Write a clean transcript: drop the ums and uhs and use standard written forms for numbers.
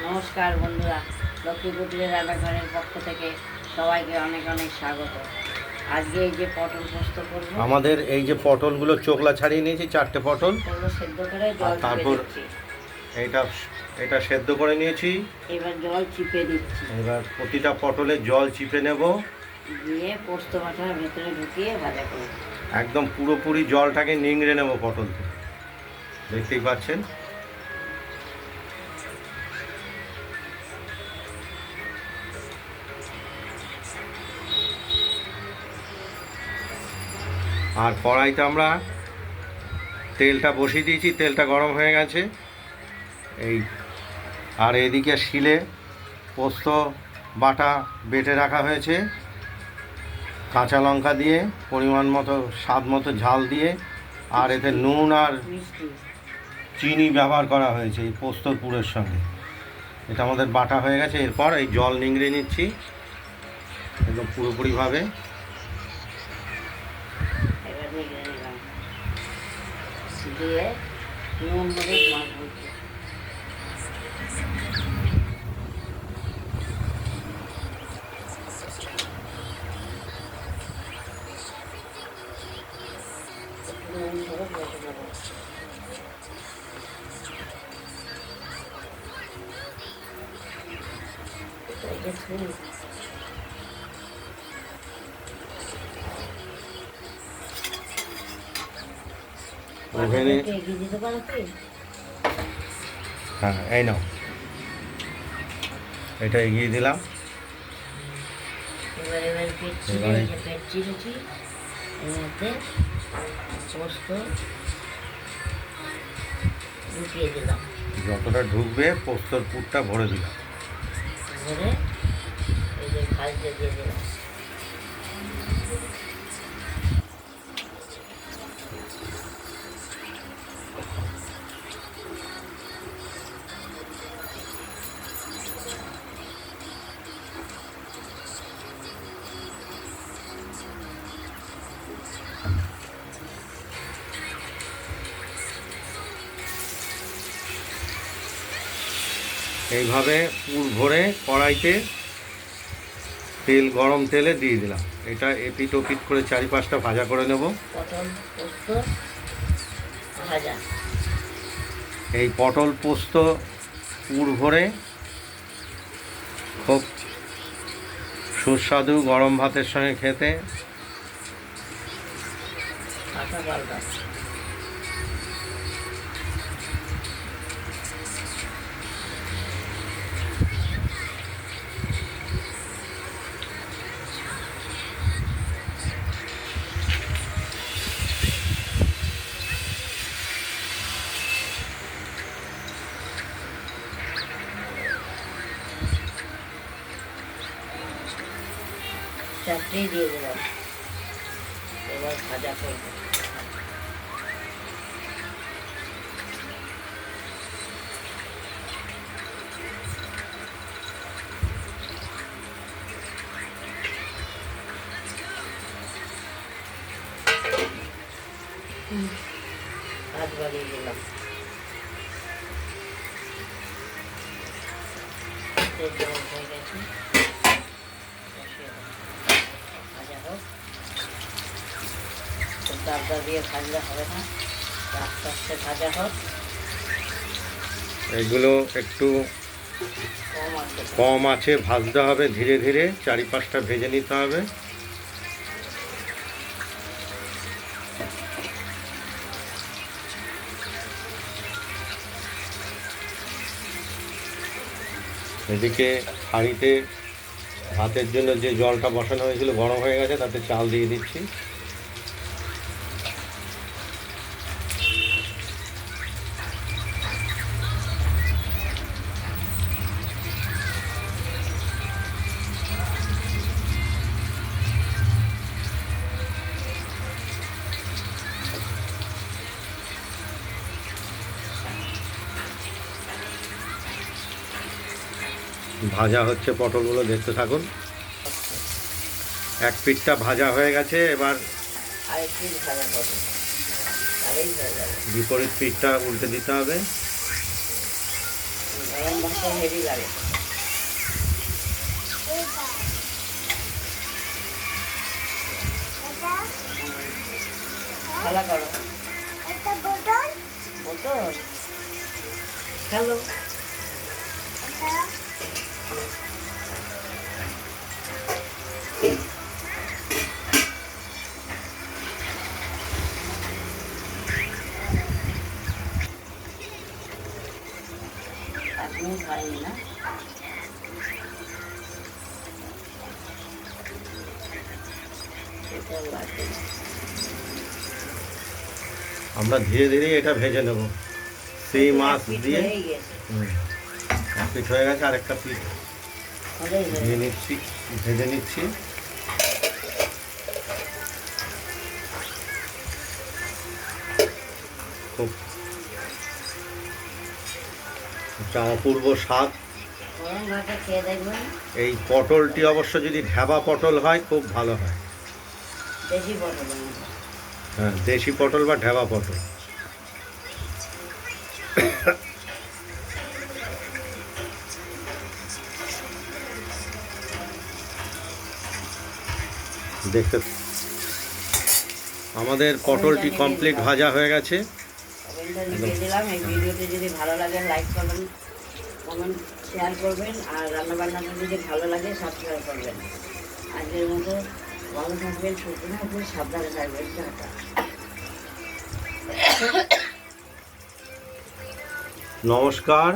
নমস্কার বন্ধুরা, লক্ষ্মী কুটিরের রান্নাঘরের পক্ষ থেকে সবাইকে অনেক অনেক স্বাগত। আজকে এই যে পটল পোস্ত করব, আমাদের এই যে পটলগুলো চোখলা ছাড়িয়ে নিয়েছি, 4টে পটল। এগুলো সেদ্ধ করে জল তারপর চিপে দিচ্ছি। এটা এটা সেদ্ধ করে নিয়েছি। এবার জল চিপে দিচ্ছি, এবার প্রতিটা পটলে জল চিপে নেব, দিয়ে পোস্ত বাটার ভেতরে ঢুকিয়ে ভাজা করব। একদম পুরোপুরি জলটাকে নিংড়ে নেব পটল থেকে, দেখতেই পাচ্ছেন। আর কড়াইতে আমরা তেলটা বসিয়ে দিয়েছি, তেলটা গরম হয়ে গেছে। এই আর এদিকে শিলে পোস্ত বাটা বেটে রাখা হয়েছে, কাঁচা লঙ্কা দিয়ে পরিমাণ মতো স্বাদ মতো ঝাল দিয়ে, আর এতে নুন আর মিষ্টি চিনি ব্যবহার করা হয়েছে এই পোস্তর পুরের সঙ্গে। এটা আমাদের বাটা হয়ে গেছে। এরপর এই জল নিংড়ে নিচ্ছি একদম পুরোপুরিভাবে। এবার নিয়ে নিলাম, দিয়ে নুন হলুদ মাখবো। নুন হলুদ মেখে নেবো। ওভেনে এগিয়ে দিতে পারো কি? হ্যাঁ, এই নাও, এটা এগিয়ে দিলাম। এবার পেট চিড়ে, এবারে এই যে পেট চিড়েছি, এর মধ্যে পোস্ত ঢুকিয়ে দিলাম, যতটা ঢুকবে পোস্তর পুরটা ভরে দিলাম। ভরে এই যে ভাজতে দিয়ে দিলাম। এইভাবে পুর ভরে কড়াইতে তেল, গরম তেলে দিয়ে দিলাম। এটা এপিট ওপিট করে 4-5টা ভাজা করে নেব। পটল পোস্ত ভাজা। এই পটল পোস্ত পুর ভরে খুব সুস্বাদু গরম ভাতের সঙ্গে খেতে। কাঁচা পাল্টা 4টেই দিয়ে দিলাম। এবার ভাজা করবো। ভাত বাড়িয়ে দিলাম, জল হয়ে গেছে, ভাজা হোক। খুব দাবদা দিয়ে ভাজলে হবে না, আস্তে আস্তে ভাজা হোক। এগুলো একটু কম আছে, কম আছে ভাজতে হবে, ধীরে ধীরে 4-5টা ভেজে নিতে হবে। এদিকে হাঁড়িতে ভাতের জন্য যে জলটা বসানো হয়েছিল গরম হয়ে গেছে, তাতে চাল দিয়ে দিচ্ছি। ভাজা হচ্ছে পটলগুলো, দেখতে থাকুন। এক পিঠটা ভাজা হয়ে গেছে, এবার আরেক পিস ভাজা করবো, তাহলেই হয়ে যাবে। বিপরীত পিঠটা উল্টে দিতে হবে। গরম ভাতে হেভি লাগে। খেলা করো বোতল খেলো। এখনো খাইনি না? এটাও লাগবে না। আমরা ধীরে ধীরে এটা ভেজে নেব সেই মাছ এক পিঠ দিয়ে। হয়েই গেছে। এক পিঠ হয়ে গেছে, আর একটা পিঠ হলেই হলো। দিয়ে নিচ্ছি, ভেজে নিচ্ছি। খুব একটা অপূর্ব স্বাদ। গরম ভাতে খেয়ে দেখবেন, এই পটলটি অবশ্য যদি ঢ্যাবা পটল হয় খুব ভালো হয়। দেশি পটল বানাবো। হ্যাঁ, দেশি পটল বা ঢ্যাবা পটল। দেখতে আমাদের পটলটি কমপ্লিট ভাজা হয়ে গেছে। ওভেনটা লিখে দিলাম। এই ভিডিওটি যদি ভালো লাগে লাইক করবেন, কমেন্ট শেয়ার করবেন, আর রান্নাবান্নাটা যদি ভালো লাগে সাবস্ক্রাইব করবেন। আজকের মতো ভালো থাকবেন, সুস্থ থাকবেন, সাবধানে থাকবেন। টাটা। নমস্কার।